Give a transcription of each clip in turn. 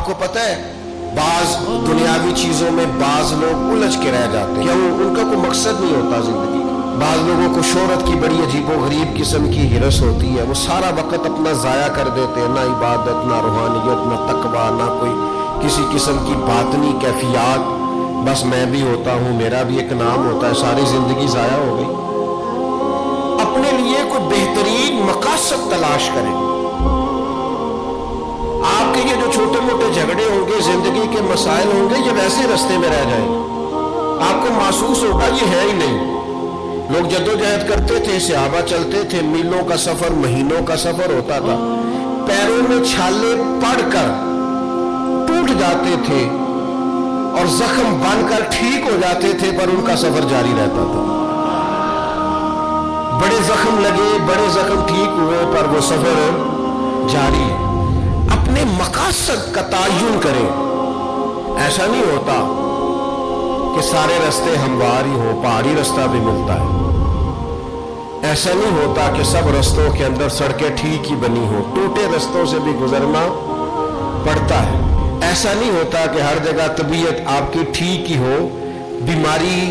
آپ کو پتہ ہے بعض دنیاوی چیزوں میں بعض لوگ الجھ کے رہ جاتے ہیں، ان کا کوئی مقصد نہیں ہوتا زندگی کا۔ بعض لوگوں کو شہرت کی بڑی عجیب و غریب قسم کی ہرس ہوتی ہے، وہ سارا وقت اپنا ضائع کر دیتے ہیں، نہ عبادت، نہ روحانیت، نہ تقویٰ، نہ کوئی کسی قسم کی باطنی کیفیات۔ بس میں بھی ہوتا ہوں، میرا بھی ایک نام ہوتا ہے، ساری زندگی ضائع ہو گئی۔ اپنے لیے کوئی بہترین مقاصد تلاش کریں۔ آپ کے یہ جو چھوٹے موٹے جھگڑے ہوں گے، زندگی کے مسائل ہوں گے، یہ ویسے رستے میں رہ جائیں گے، آپ کو محسوس ہوگا یہ ہے ہی نہیں۔ لوگ جدوجہد کرتے تھے، صحابہ چلتے تھے، میلوں کا سفر، مہینوں کا سفر ہوتا تھا، پیروں میں چھالے پڑ کر ٹوٹ جاتے تھے اور زخم بن کر ٹھیک ہو جاتے تھے، پر ان کا سفر جاری رہتا تھا۔ بڑے زخم لگے، بڑے زخم ٹھیک ہوئے، پر وہ سفر جاری ہے۔ اپنے مقاصد کا تعین کریں۔ ایسا نہیں ہوتا کہ سارے راستے ہموار ہی ہو، پہاڑی رستہ بھی ملتا ہے۔ ایسا نہیں ہوتا کہ سب رستوں کے اندر سڑکیں ٹھیک ہی بنی ہو، ٹوٹے رستوں سے بھی گزرنا پڑتا ہے۔ ایسا نہیں ہوتا کہ ہر جگہ طبیعت آپ کی ٹھیک ہی ہو، بیماری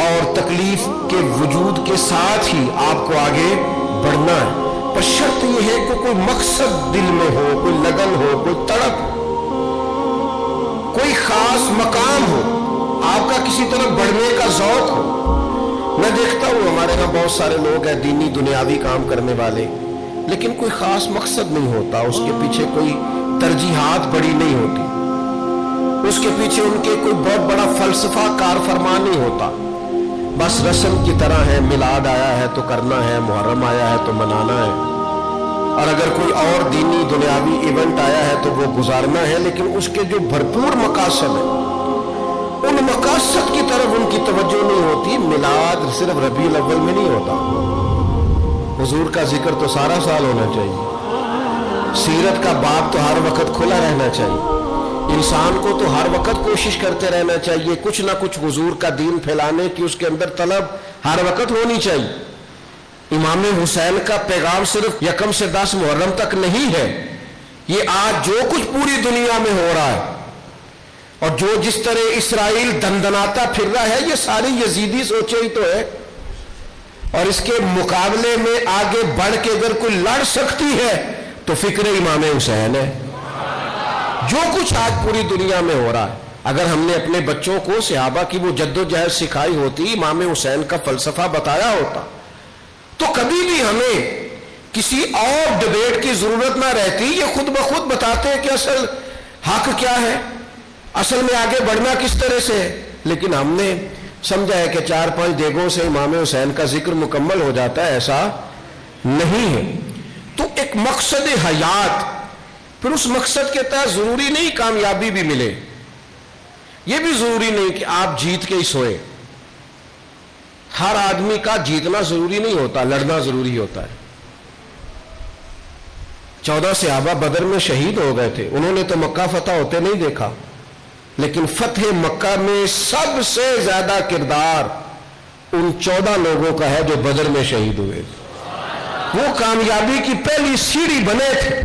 اور تکلیف کے وجود کے ساتھ ہی آپ کو آگے بڑھنا ہے۔ پر شرط یہ ہے کہ کوئی مقصد دل میں ہو، کوئی لگن ہو، کوئی تڑپ ہو، کوئی خاص مقام ہو، آپ کا کسی طرف بڑھنے کا ذوق ہو۔ میں دیکھتا ہوں ہمارے یہاں بہت سارے لوگ ہیں دینی دنیاوی کام کرنے والے، لیکن کوئی خاص مقصد نہیں ہوتا، اس کے پیچھے کوئی ترجیحات بڑی نہیں ہوتی، اس کے پیچھے ان کے کوئی بہت بڑا فلسفہ کار فرما نہیں ہوتا۔ بس رسم کی طرح ہے، میلاد آیا ہے تو کرنا ہے، محرم آیا ہے تو منانا ہے، اور اگر کوئی اور دینی دنیاوی ایونٹ آیا ہے تو وہ گزارنا ہے، لیکن اس کے جو بھرپور مقاصد ہیں ان مقاصد کی طرف ان کی توجہ نہیں ہوتی۔ میلاد صرف ربیع الاول میں نہیں ہوتا، حضور کا ذکر تو سارا سال ہونا چاہیے، سیرت کا باب تو ہر وقت کھلا رہنا چاہیے، انسان کو تو ہر وقت کوشش کرتے رہنا چاہیے، کچھ نہ کچھ حضور کا دین پھیلانے کی اس کے اندر طلب ہر وقت ہونی چاہیے۔ امام حسین کا پیغام صرف 1 سے 10 محرم تک نہیں ہے، یہ آج جو کچھ پوری دنیا میں ہو رہا ہے اور جو جس طرح اسرائیل دندناتا پھر رہا ہے، یہ ساری یزیدی سوچے ہی تو ہے، اور اس کے مقابلے میں آگے بڑھ کے اگر کوئی لڑ سکتی ہے تو فکر امام حسین ہے۔ جو کچھ آج پوری دنیا میں ہو رہا ہے، اگر ہم نے اپنے بچوں کو صحابہ کی وہ جدوجہد سکھائی ہوتی، امام حسین کا فلسفہ بتایا ہوتا، تو کبھی بھی ہمیں کسی اور ڈیبیٹ کی ضرورت نہ رہتی۔ یہ خود بخود بتاتے ہیں کہ اصل حق کیا ہے، اصل میں آگے بڑھنا کس طرح سے ہے، لیکن ہم نے سمجھا ہے کہ 4-5 دیگوں سے امام حسین کا ذکر مکمل ہو جاتا ہے، ایسا نہیں ہے۔ تو ایک مقصد حیات، پھر اس مقصد کے تحت ضروری نہیں کامیابی بھی ملے، یہ بھی ضروری نہیں کہ آپ جیت کے ہی سوئے۔ ہر آدمی کا جیتنا ضروری نہیں ہوتا، لڑنا ضروری ہوتا ہے۔ 14 صحابہ بدر میں شہید ہو گئے تھے، انہوں نے تو مکہ فتح ہوتے نہیں دیکھا، لیکن فتح مکہ میں سب سے زیادہ کردار ان 14 لوگوں کا ہے جو بدر میں شہید ہوئے۔ وہ کامیابی کی پہلی سیڑھی بنے تھے۔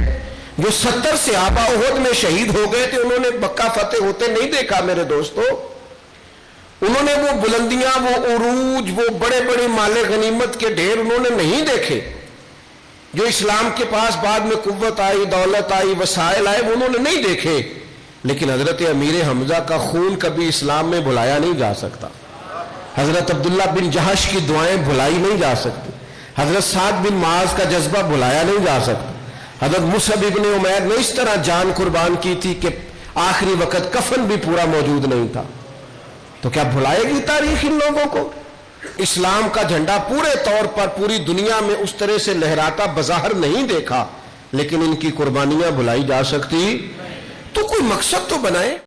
جو 70 صحابہ احد میں شہید ہو گئے تھے، انہوں نے مکہ فتح ہوتے نہیں دیکھا میرے دوستو، انہوں نے وہ بلندیاں، وہ عروج، وہ بڑے بڑے مال غنیمت کے ڈھیر انہوں نے نہیں دیکھے۔ جو اسلام کے پاس بعد میں قوت آئی، دولت آئی، وسائل آئے، وہ انہوں نے نہیں دیکھے، لیکن حضرت امیر حمزہ کا خون کبھی اسلام میں بھلایا نہیں جا سکتا، حضرت عبداللہ بن جہش کی دعائیں بھلائی نہیں جا سکتی، حضرت سعد بن معاذ کا جذبہ بھلایا نہیں جا سکتا، حضرت مصعب ابن عمیر نے اس طرح جان قربان کی تھی کہ آخری وقت کفن بھی پورا موجود نہیں تھا۔ تو کیا بھلائے گی تاریخ ان لوگوں کو؟ اسلام کا جھنڈا پورے طور پر پوری دنیا میں اس طرح سے لہراتا بظاہر نہیں دیکھا، لیکن ان کی قربانیاں بھلائی جا سکتی؟ تو کوئی مقصد تو بنائے۔